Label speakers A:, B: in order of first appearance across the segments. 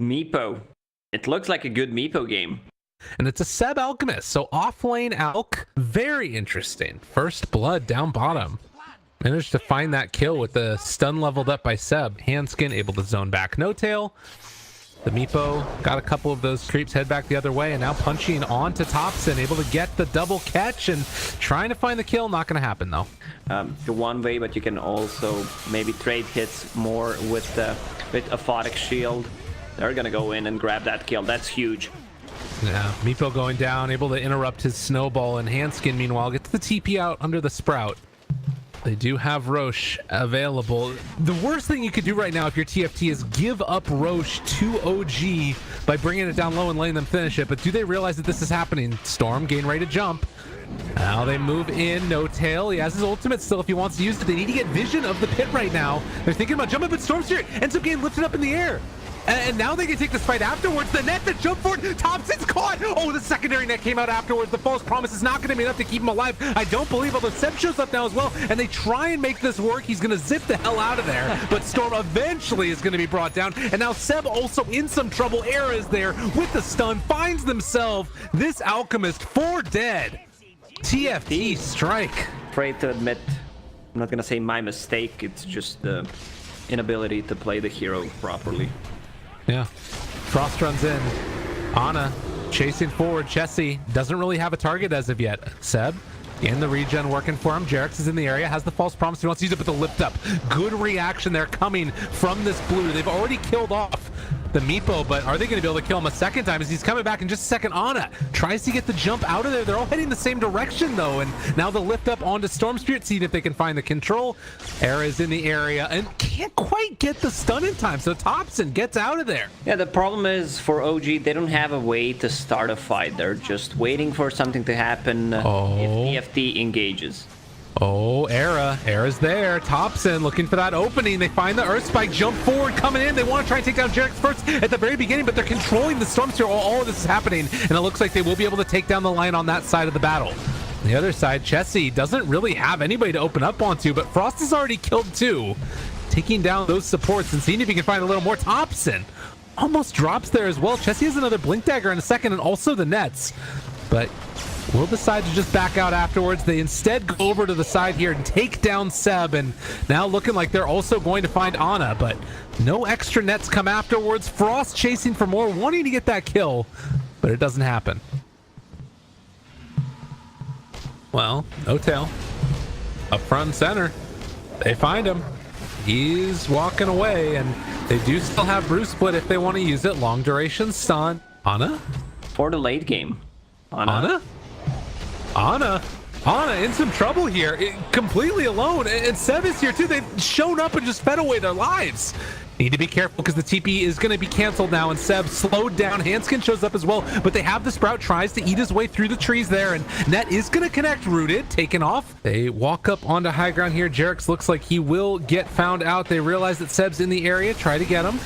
A: Meepo. It looks like a good Meepo game.
B: And it's a Seb Alchemist, so off-lane Alk, very interesting. First blood down bottom. Managed to find that kill with the stun leveled up by Seb. Handskin able to zone back No Tail. The Meepo got a couple of those creeps head back the other way, and now punching on to Thompson, able to get the double catch and trying to find the kill. Not going to happen though.
A: The one way, but you can also maybe trade hits more with a Aphotic Shield. They're going to go in and grab that kill. That's huge.
B: Yeah, Meepo going down, able to interrupt his snowball, and Handskin meanwhile gets the TP out under the Sprout. They do have Roche available. The worst thing you could do right now if you're TFT is give up Roche to OG by bringing it down low and letting them finish it. But do they realize that this is happening? Storm getting ready to jump. Now they move in. No Tail. He has his ultimate still if he wants to use it. They need to get vision of the pit right now. They're thinking about jumping, but Storm Spirit ends up getting lifted up in the air. And now they can take this fight afterwards. The net that jumped forward, Thompson's caught. Oh, the secondary net came out afterwards. The false promise is not going to be enough to keep him alive. I don't believe, although Seb shows up now as well, and they try and make this work. He's going to zip the hell out of there, but Storm eventually is going to be brought down. And now Seb also in some trouble. Era is there with the stun, finds themselves this Alchemist for dead. TFT strike.
A: Afraid to admit, I'm not going to say my mistake. It's just the inability to play the hero properly.
B: Yeah, Frost runs in. Ana chasing forward. Chessie doesn't really have a target as of yet. Seb in the regen working for him. Jerix is in the area, has the false promise. He wants to use it with the lift up. Good reaction there coming from this blue. They've already killed off the Meepo, but are they going to be able to kill him a second time as he's coming back in just a second? Ana tries to get the jump out of there. They're all heading the same direction though, and now the lift up onto Storm Spirit, seeing if they can find the control. Era is in the area and can't quite get the stun in time, so Thompson gets out of there.
A: Yeah, the problem is for OG, they don't have a way to start a fight. They're just waiting for something to happen if TFT engages.
B: Oh, Era's there. Thompson looking for that opening. They find the Earth Spike, jump forward, coming in. They want to try and take down Jerix first at the very beginning, but they're controlling the Storm Sphere while all of this is happening, and it looks like they will be able to take down the line on that side of the battle. On the other side, Chessie doesn't really have anybody to open up onto, but Frost has already killed two, taking down those supports and seeing if he can find a little more. Thompson almost drops there as well. Chessie has another Blink Dagger in a second, and also the nets, but will decide to just back out afterwards. They instead go over to the side here and take down Seb, and now looking like they're also going to find Ana, but no extra nets come afterwards. Frost chasing for more, wanting to get that kill, but it doesn't happen. Well, No Tail up front and center. They find him. He's walking away, and they do still have Bruce Split if they want to use it. Long duration stun. Ana?
A: For the late game.
B: Ana in some trouble here, completely alone, and Seb is here too. They've shown up and just fed away their lives. Need to be careful because the TP is going to be canceled now, and Seb slowed down. Handskin shows up as well, but they have the Sprout, tries to eat his way through the trees there, and net is going to connect. Rooted, taken off. They walk up onto high ground here. Jerix looks like he will get found out. They realize that Seb's in the area, try to get him.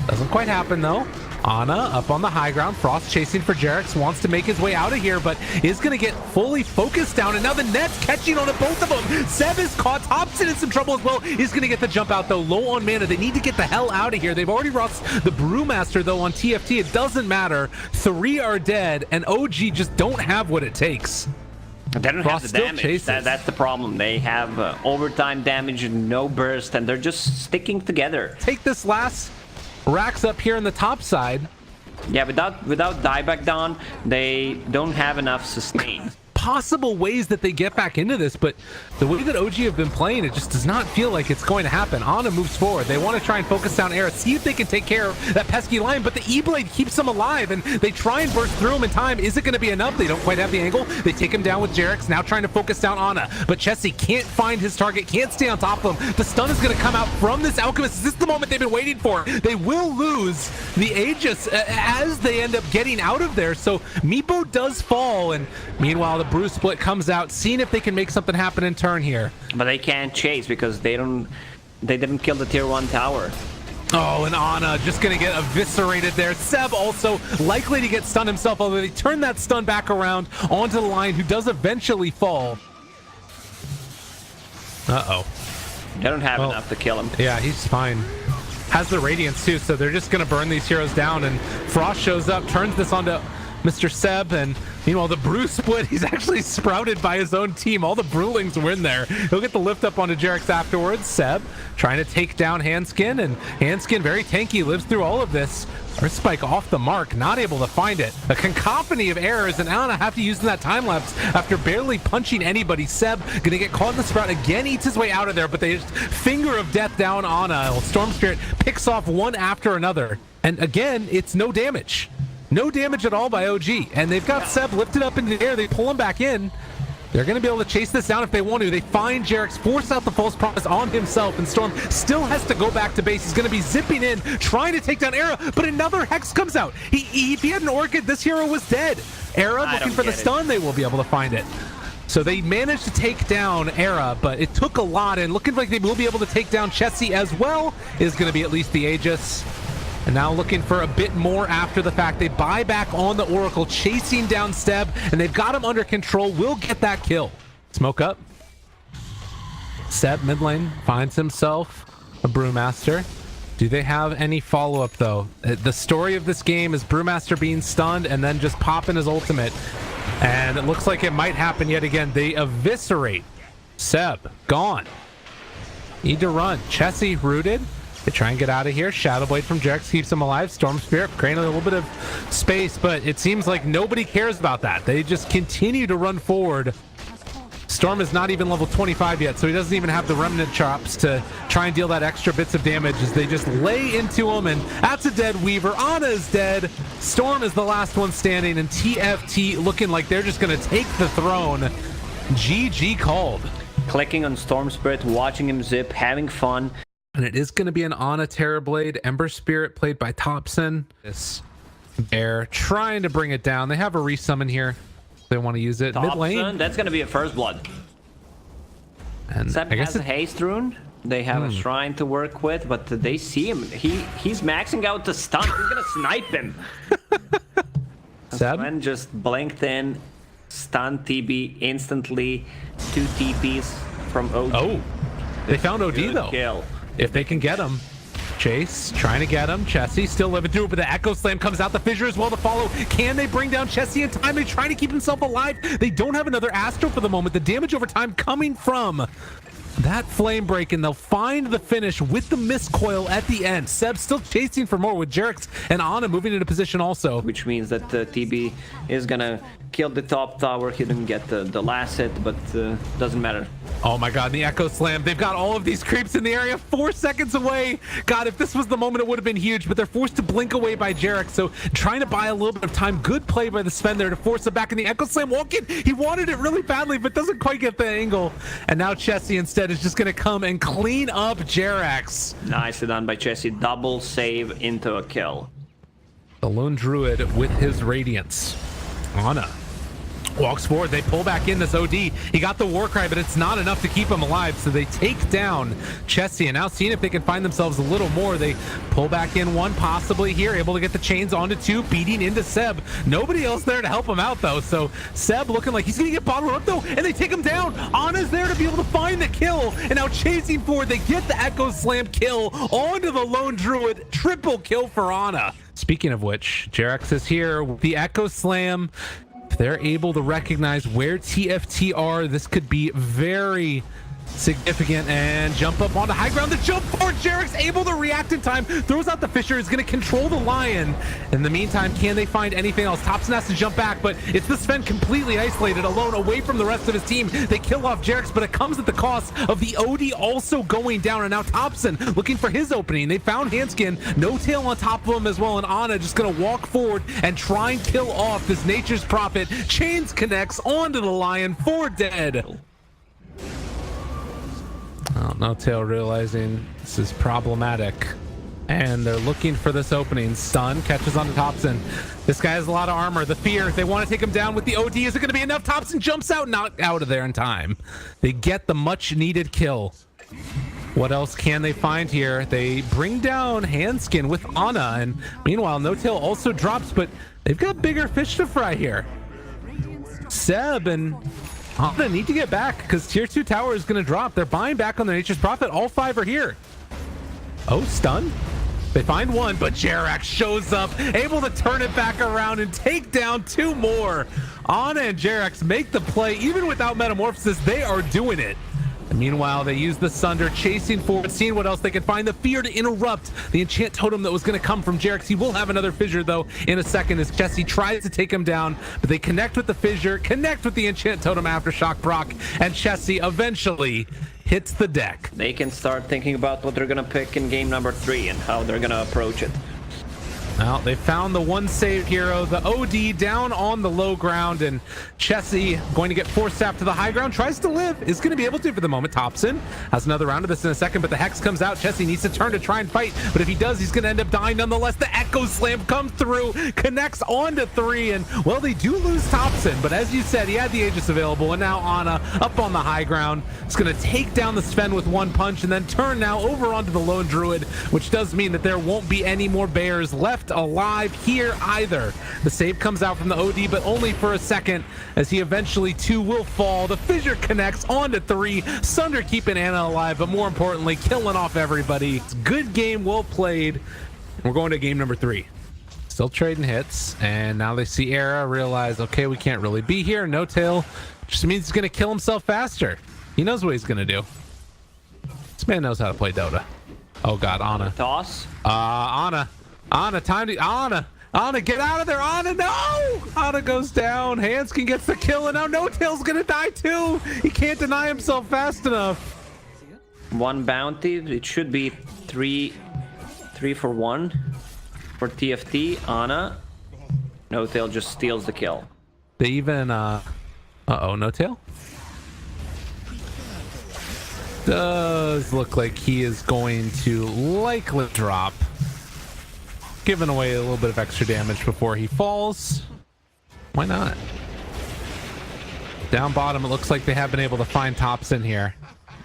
B: Doesn't quite happen though. Ana up on the high ground. Frost chasing for Jerix, wants to make his way out of here, but is going to get fully focused down, and now the net's catching on to both of them. Seb is caught. Thompson in some trouble as well. He's going to get the jump out though, low on mana. They need to get the hell out of here. They've already lost the Brewmaster though on TFT. It doesn't matter. 3 are dead, and OG just don't have what it takes.
A: They don't have the damage. That's the problem. They have overtime damage and no burst, and they're just sticking together.
B: Take this last racks up here on the top side.
A: Yeah, without dieback down, they don't have enough sustain.
B: Possible ways that they get back into this, but the way that OG have been playing, it just does not feel like it's going to happen. Ana moves forward. They want to try and focus down Era, see if they can take care of that pesky line, but the E-Blade keeps them alive, and they try and burst through him in time. Is it going to be enough? They don't quite have the angle. They take him down with Jerix, now trying to focus down Ana, but Chessie can't find his target, can't stay on top of him. The stun is going to come out from this Alchemist. Is this the moment they've been waiting for? They will lose the Aegis as they end up getting out of there, so Meepo does fall, and meanwhile the Bruce Split comes out, seeing if they can make something happen in turn here.
A: But they can't chase because they didn't kill the tier 1 tower.
B: Oh, and Ana just gonna get eviscerated there. Seb also likely to get stunned himself, although they turn that stun back around onto the line, who does eventually fall. Uh-oh.
A: They don't have enough to kill him.
B: Yeah, he's fine. has the Radiance too, so they're just going to burn these heroes down. And Frost shows up, turns this onto Mr. Seb, and meanwhile the brew split, he's actually sprouted by his own team. All the Brewlings win there. He'll get the lift up onto Jarex afterwards. Seb trying to take down Hanskin, and Hanskin, very tanky, lives through all of this. Earth Spike off the mark, not able to find it. A cacophony of errors, and Anna have to use in that time lapse after barely punching anybody. Seb gonna get caught in the sprout again, eats his way out of there, but they just finger of death down on Storm Spirit, picks off one after another. And again, it's no damage. No damage at all by OG, and they've got Seb lifted up into the air. They pull him back in. They're going to be able to chase this down if they want to. They find Jarex, force out the false promise on himself, and Storm still has to go back to base. He's going to be zipping in, trying to take down Era, but another Hex comes out. If he had an Orchid, this hero was dead. Era looking for the stun, they will be able to find it. So they managed to take down Era, but it took a lot, and looking like they will be able to take down Chessie as well. Is going to be at least the Aegis. And now looking for a bit more after the fact. They buy back on the Oracle, chasing down Seb, and they've got him under control. Will get that kill. Smoke up. Seb mid lane finds himself a Brewmaster. Do they have any follow-up though? The story of this game is Brewmaster being stunned and then just popping his ultimate. And it looks like it might happen yet again. They eviscerate Seb. Gone. Need to run. Chessie rooted. They try and get out of here. Shadow Blade from Jarex keeps him alive. Storm Spirit creating a little bit of space, but it seems like nobody cares about that. They just continue to run forward. Storm is not even level 25 yet, so he doesn't even have the remnant chops to try and deal that extra bits of damage as they just lay into him, and that's a dead Weaver. Ana is dead. Storm is the last one standing, and TFT looking like they're just going to take the throne. GG called.
A: Clicking on Storm Spirit, watching him zip, having fun.
B: And it is going to be an Ana Terrorblade. Ember Spirit played by Thompson. This Bear trying to bring it down. They have a resummon here. They want to use it.
A: Thompson,
B: mid lane.
A: That's going to be a first blood.
B: And
A: Seb has a haste rune. They have a shrine to work with, but they see him. He's maxing out the stun. He's going to snipe him.
B: Seb
A: Sven just blinked in, stun TB instantly. 2 TPs from OD.
B: Oh, they found OD though.
A: Kill.
B: If they can get him. Chase trying to get him. Chessie still living through it, but the Echo Slam comes out. The fissure as well to follow. Can they bring down Chessie in time? They're trying to keep himself alive. They don't have another Astro for the moment. The damage over time coming from that flame break, and they'll find the finish with the miscoil at the end. Seb still chasing for more with Jarex and Ana moving into position also.
A: Which means that TB is gonna kill the top tower. He didn't get the last hit, but doesn't matter.
B: Oh my god, the Echo Slam. They've got all of these creeps in the area 4 seconds away. God, if this was the moment, it would have been huge, but they're forced to blink away by Jarex, so trying to buy a little bit of time. Good play by the Sven there to force it back in the Echo Slam. Walking, he wanted it really badly, but doesn't quite get the angle. And now Chessie instead is just going to come and clean up Jarex.
A: Nicely done by Chessie. Double save into a kill.
B: The Lone Druid with his Radiance. Ana walks forward. They pull back in this OD. He got the Warcry, but it's not enough to keep him alive, so they take down Chessie, and now seeing if they can find themselves a little more. They pull back in one possibly here, able to get the chains onto 2, beating into Seb. Nobody else there to help him out though, so Seb looking like he's gonna get bottled up though, and they take him down. Ana's there to be able to find the kill, and now chasing forward. They get the Echo Slam kill onto the Lone Druid. Triple kill for Ana. Speaking of which, Jarex is here with the Echo Slam. If they're able to recognize where TFT are, this could be very significant. And jump up onto high ground. The jump forward. Jarex able to react in time. Throws out the Fissure. Is going to control the Lion. In the meantime, can they find anything else? Thompson has to jump back, but it's the Sven completely isolated, alone, away from the rest of his team. They kill off Jarex, but it comes at the cost of the OD also going down. And now Thompson looking for his opening. They found Hanskin. No tail on top of him as well. And Ana just going to walk forward and try and kill off this Nature's Prophet. Chains connects onto the Lion. 4 dead. Oh, No Tail realizing this is problematic, and they're looking for this opening. Stun catches on to Thompson. This guy has a lot of armor. The fear, they want to take him down with the OD. Is it going to be enough? Thompson jumps out, not out of there in time. They get the much needed kill. What else can they find here? They bring down Hanskin with Ana, and meanwhile No Tail also drops, but they've got bigger fish to fry here. Seb and Ana need to get back because tier 2 tower is going to drop. They're buying back on the Nature's Prophet. All 5 are here. Oh, stun. They find one, but Jerax shows up, able to turn it back around and take down 2 more. Ana and Jerax make the play. Even without Metamorphosis, they are doing it. And meanwhile, they use the Sunder, chasing forward, seeing what else they can find. The Fear to interrupt the enchant totem that was going to come from Jerax. He will have another fissure, though, in a second as Chessie tries to take him down. But they connect with the fissure, connect with the enchant totem Aftershock proc, and Chessie eventually hits the deck.
A: They can start thinking about what they're going to pick in game number 3 and how they're going to approach it.
B: Well, they found the one save hero, the OD down on the low ground, and Chessie going to get forced up to the high ground, tries to live, is going to be able to for the moment. Thompson has another round of this in a second, but the Hex comes out. Chessie needs to turn to try and fight, but if he does, he's going to end up dying nonetheless. The Echo Slam comes through, connects onto 3, and well, they do lose Thompson, but as you said, he had the Aegis available, and now Ana up on the high ground. It's going to take down the Sven with one punch, and then turn now over onto the Lone Druid, which does mean that there won't be any more bears left alive here either. The save comes out from the OD, but only for a second, as he eventually too will fall. The fissure connects onto 3. Sunder keeping Ana alive, but more importantly, killing off everybody. It's a good game, well played. We're going to game number 3. Still trading hits, and now they see Era, realize, okay, we can't really be here. No Tail just means he's going to kill himself faster. He knows what he's going to do. This man knows how to play Dota. Oh god, Ana.
A: Toss.
B: Ana, time to... Ana, get out of there! Ana, no! Ana goes down. Hanskin gets the kill, and now No Tail's gonna die too! He can't deny himself fast enough.
A: 1 bounty. It should be 3 for 1 for TFT. Ana. No Tail just steals the kill.
B: They even... Uh-oh, No Tail? Does look like he is going to likely drop, giving away a little bit of extra damage before he falls. Why not? Down bottom, it looks like they have been able to find Thompson here.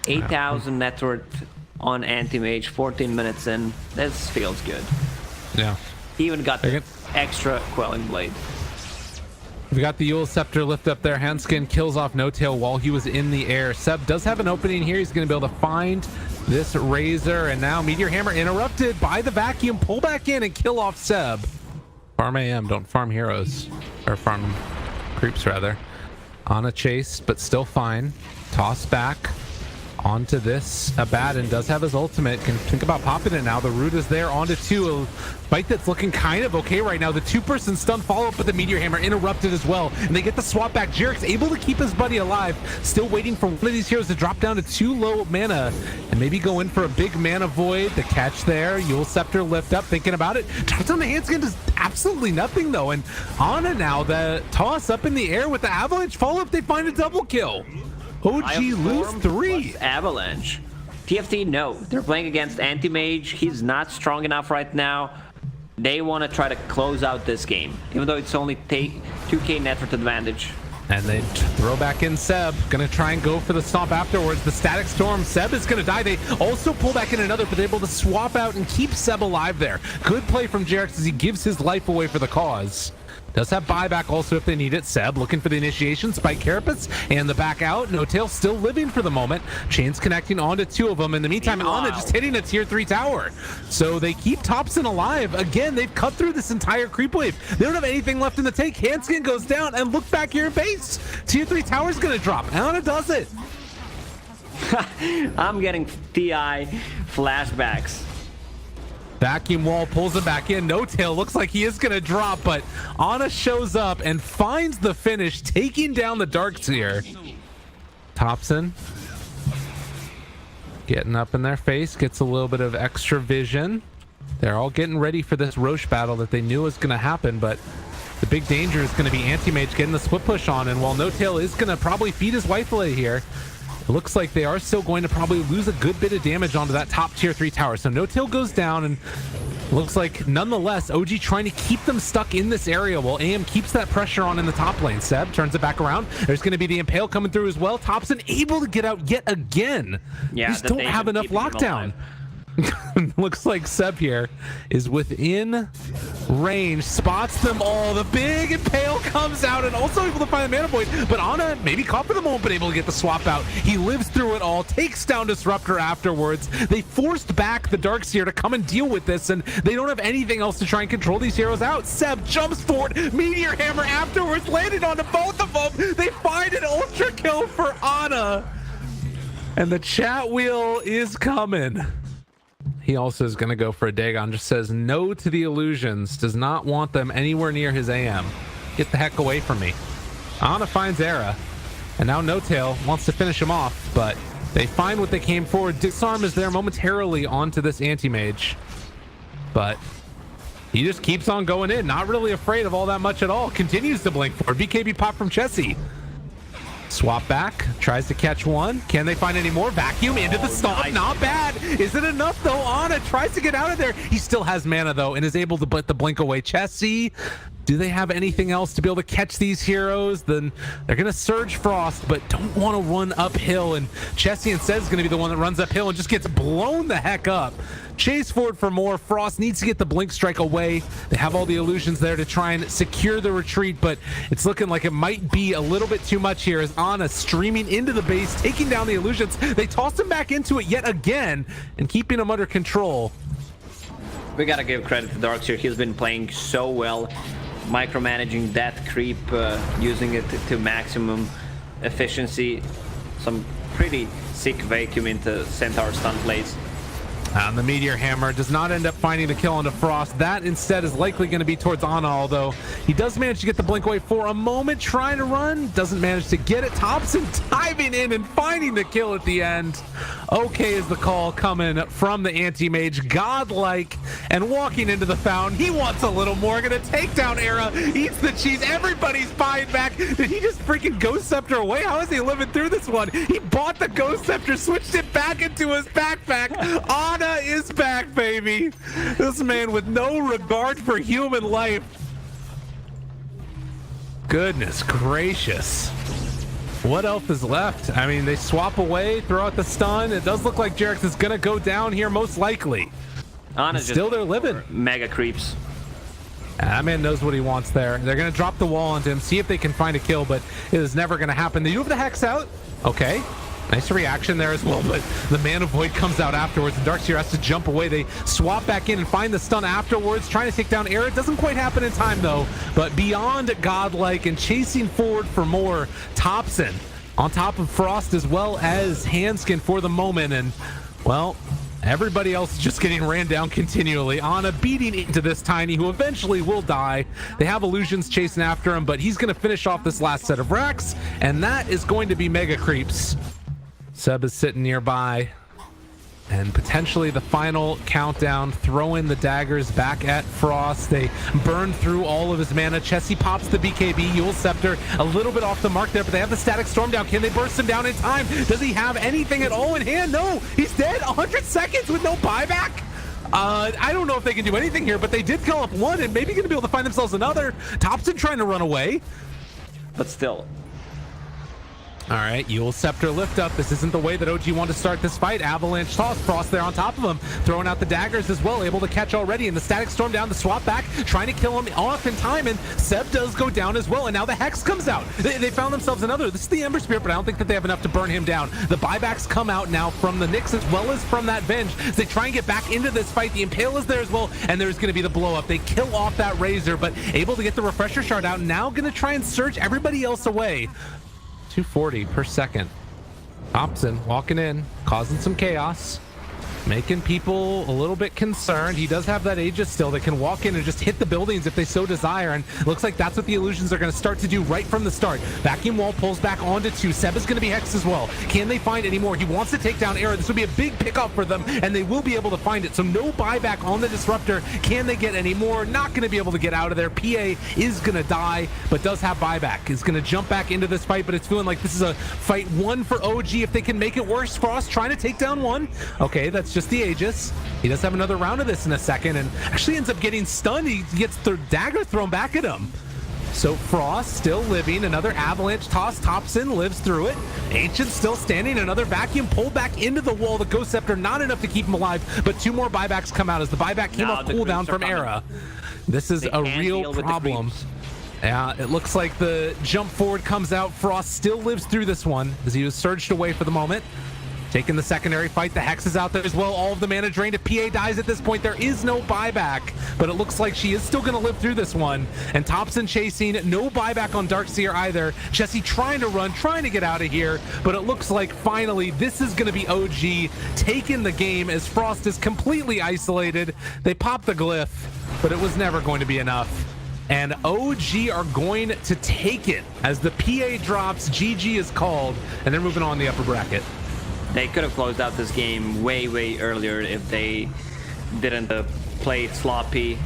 A: 8,000 net worth on Anti-Mage, 14 minutes in. This feels good.
B: Yeah.
A: He even got the extra Quelling Blade.
B: We got the Yule Scepter lift up there. Hanskin kills off No Tail while he was in the air. Seb does have an opening here. He's going to be able to find this Razor, and now Meteor Hammer interrupted by the vacuum. Pull back in and kill off Seb. Farm AM, don't farm heroes. Or farm creeps, rather. On a chase, but still fine. Toss back onto this. Abaddon does have his ultimate. Can think about popping it now. The root is there onto 2. A fight that's looking kind of okay right now. The 2-person stun follow-up with the Meteor Hammer interrupted as well, and they get the swap back. Jerax able to keep his buddy alive. Still waiting for one of these heroes to drop down to 2 low mana and maybe go in for a big mana void. The catch there. Yule Scepter lift up, thinking about it. Drops on the Hanskin, does absolutely nothing though. And Ana now, the toss up in the air with the avalanche follow-up. They find a double kill. OG lose 3.
A: Avalanche. TFT, no. They're playing against Anti-Mage. He's not strong enough right now. They want to try to close out this game, even though it's only 2k net worth advantage.
B: And they throw back in Seb. Gonna try and go for the stomp afterwards. The Static Storm. Seb is gonna die. They also pull back in another, but they're able to swap out and keep Seb alive there. Good play from Jerax as he gives his life away for the cause. Does have buyback also if they need it. Seb looking for the initiation. Spike Carapace and the back out. No Tail still living for the moment. Chains connecting onto 2 of them. In the meantime, Ana just hitting a tier 3 tower. So they keep Thompson alive. Again, they've cut through this entire creep wave. They don't have anything left in the tank. Hanskin goes down, and look back here in base. Tier 3 tower's gonna drop. Ana does it.
A: I'm getting TI flashbacks.
B: Vacuum wall pulls him back in. No Tail looks like he is going to drop, but Ana shows up and finds the finish, taking down the Darkseer. Thompson getting up in their face, gets a little bit of extra vision. They're all getting ready for this Roche battle that they knew was going to happen, but the big danger is going to be Anti-Mage getting the split push on, and while No Tail is going to probably feed his wife away here, it looks like they are still going to probably lose a good bit of damage onto that top tier 3 tower. So No Tail goes down, and looks like nonetheless OG trying to keep them stuck in this area while AM keeps that pressure on in the top lane. Seb turns it back around. There's going to be the Impale coming through as well. Thompson able to get out yet again.
A: Yeah,
B: they just don't have enough lockdown. Looks like Seb here is within range, spots them all. The big Impale comes out and also able to find the Mana Void, but Ana maybe caught for the moment, but able to get the swap out. He lives through it all, takes down Disruptor afterwards. They forced back the Darkseer to come and deal with this, and they don't have anything else to try and control these heroes out. Seb jumps forward, Meteor Hammer afterwards, landed onto both of them. They find an ultra kill for Ana, and the chat wheel is coming. He also is going to go for a Dagon. Just says no to the illusions. Does not want them anywhere near his AM. Get the heck away from me. Ana finds Era. And now No Tail wants to finish him off. But they find what they came for. Disarm is there momentarily onto this anti-mage. But he just keeps on going in. Not really afraid of all that much at all. Continues to blink for it. BKB pop from Chessie. Swap back, tries to catch one. Can they find any more? Vacuum into the stomp. Nice. Not bad. Is it enough though? Ana tries to get out of there. He still has mana though and is able to put the blink away. Chessie, do they have anything else to be able to catch these heroes? Then they're going to Surge Frost, but don't want to run uphill. And Chessie instead is going to be the one that runs uphill and just gets blown the heck up. Chase forward for more. Frost needs to get the blink strike away. They have all the illusions there to try and secure the retreat, but it's looking like it might be a little bit too much here as Ana streaming into the base, taking down the illusions. They toss him back into it yet again and keeping him under control.
A: We gotta give credit to Darkseer. He's been playing so well, micromanaging that creep, using it to maximum efficiency. Some pretty sick vacuum into Centaur stun plays.
B: And the Meteor Hammer does not end up finding the kill onto Frost. That instead is likely going to be towards Ana, although he does manage to get the blink away for a moment, trying to run, doesn't manage to get it. Thompson diving in and finding the kill at the end. Okay is the call coming from the anti-mage, godlike, and walking into the fountain. He wants a little more, gonna take down Era, eats the cheese, everybody's buying back. Did he just freaking Ghost Scepter away? How is he living through this one? He bought the Ghost Scepter, switched it back into his backpack. Ana is back, baby. This man with no regard for human life. Goodness gracious. What else is left? I mean, they swap away, throw out the stun. It does look like Jerax is gonna go down here most likely.
A: Ana's
B: still there living.
A: Mega creeps.
B: That man knows what he wants there. They're gonna drop the wall onto him, see if they can find a kill, but it is never gonna happen. They do have the Hex out. Okay. Nice reaction there as well, but the Mana Void comes out afterwards, and Darkseer has to jump away. They swap back in and find the stun afterwards, trying to take down Era. It doesn't quite happen in time, though, but beyond godlike and chasing forward for more. Thompson on top of Frost as well as Handskin for the moment, and, well, everybody else is just getting ran down continually. Ana beating into this Tiny, who eventually will die. They have illusions chasing after him, but he's going to finish off this last set of racks, and that is going to be Mega Creeps. Seb is sitting nearby, and potentially the final countdown, throwing the daggers back at Frost. They burn through all of his mana. Chessie pops the BKB. Yule Scepter a little bit off the mark there, but they have the Static Storm down. Can they burst him down in time? Does he have anything at all in hand? No, he's dead. 100 seconds with no buyback. I don't know if they can do anything here, but they did kill up one and maybe going to be able to find themselves another. Thompson trying to run away,
A: but still.
B: All right, Yule Scepter lift up. This isn't the way that OG wanted to start this fight. Avalanche toss, Frost there on top of him, throwing out the daggers as well, able to catch already, and the Static Storm down, the swap back, trying to kill him off in time, and Seb does go down as well, and now the Hex comes out. They found themselves another. This is the Ember Spirit, but I don't think that they have enough to burn him down. The buybacks come out now from the Nyx as well as from that Venge. As they try and get back into this fight, the Impale is there as well, and there's going to be the blow up. They kill off that Razor, but able to get the Refresher Shard out, now going to try and search everybody else away. 240 per second. Thompson walking in, causing some chaos, making people a little bit concerned. He does have that Aegis still that can walk in and just hit the buildings if they so desire, and it looks like that's what the illusions are going to start to do right from the start. Vacuum Wall pulls back onto 2. Seb is going to be hexed as well. Can they find any more? He wants to take down Era. This would be a big pickup for them, and they will be able to find it. So no buyback on the Disruptor. Can they get any more? Not going to be able to get out of there. PA is going to die, but does have buyback. Is going to jump back into this fight, but it's feeling like this is a fight one for OG if they can make it worse. Frost trying to take down one. Okay, that's just the Aegis. He does have another round of this in a second, and actually ends up getting stunned. He gets the dagger thrown back at him. So Frost still living, another avalanche toss, Thompson lives through it. Ancient still standing, another vacuum pulled back into the wall. The Ghost Scepter not enough to keep him alive, but 2 more buybacks come out as the buyback came off cooldown from Era. This is a real problem. Yeah, it looks like the jump forward comes out. Frost still lives through this one as he was surged away for the moment. Taking the secondary fight, the Hex is out there as well. All of the mana drained. If PA dies at this point, there is no buyback, but it looks like she is still going to live through this one. And Thompson chasing, no buyback on Darkseer either. Jesse trying to run, trying to get out of here, but it looks like finally this is going to be OG taking the game as Frost is completely isolated. They pop the glyph, but it was never going to be enough. And OG are going to take it as the PA drops. GG is called, and they're moving on the upper bracket.
A: They could have closed out this game way earlier if they didn't play it sloppy.